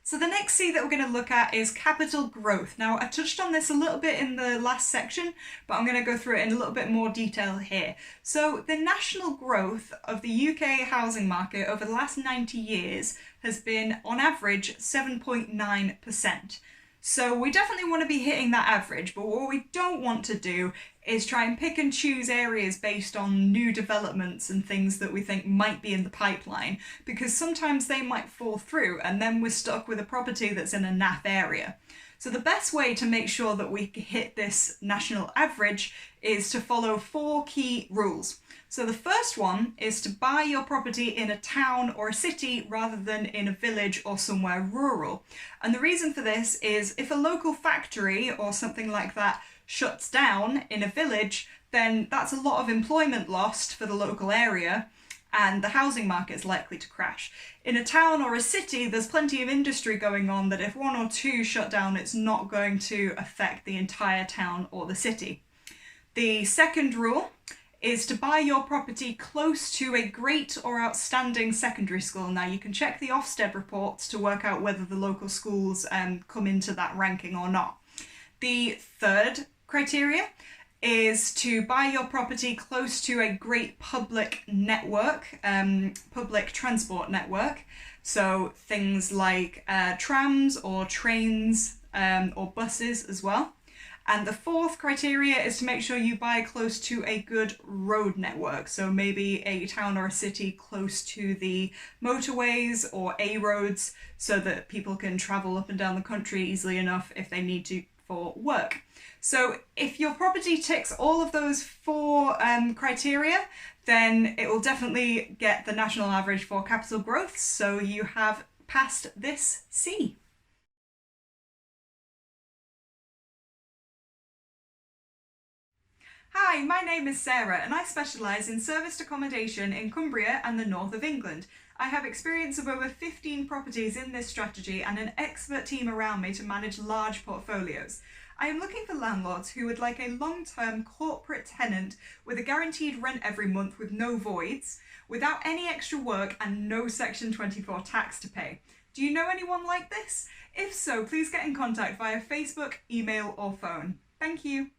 So the next C that we're going to look at is capital growth. Now, I touched on this a little bit in the last section, but I'm going to go through it in a little bit more detail here. So the national growth of the UK housing market over the last 90 years has been, on average, 7.9%. So we definitely want to be hitting that average, but what we don't want to do is try and pick and choose areas based on new developments and things that we think might be in the pipeline, because sometimes they might fall through and then we're stuck with a property that's in a naff area. So the best way to make sure that we hit this national average is to follow 4 key rules. So the first one is to buy your property in a town or a city rather than in a village or somewhere rural. And the reason for this is if a local factory or something like that shuts down in a village, then that's a lot of employment lost for the local area, and the housing market is likely to crash. In a town or a city, there's plenty of industry going on that if 1 or 2 shut down, it's not going to affect the entire town or the city. The second rule is to buy your property close to a great or outstanding secondary school. Now, you can check the Ofsted reports to work out whether the local schools come into that ranking or not. The third criteria is to buy your property close to a great public network, public transport network. So things like trams or trains or buses as well. And the fourth criteria is to make sure you buy close to a good road network. So maybe a town or a city close to the motorways or A roads so that people can travel up and down the country easily enough if they need to for work. So if your property ticks all of those 4 criteria, then it will definitely get the national average for capital growth. So you have passed this C. Hi, my name is Sarah and I specialise in serviced accommodation in Cumbria and the north of England. I have experience of over 15 properties in this strategy and an expert team around me to manage large portfolios. I am looking for landlords who would like a long-term corporate tenant with a guaranteed rent every month with no voids, without any extra work and no Section 24 tax to pay. Do you know anyone like this? If so, please get in contact via Facebook, email or phone. Thank you.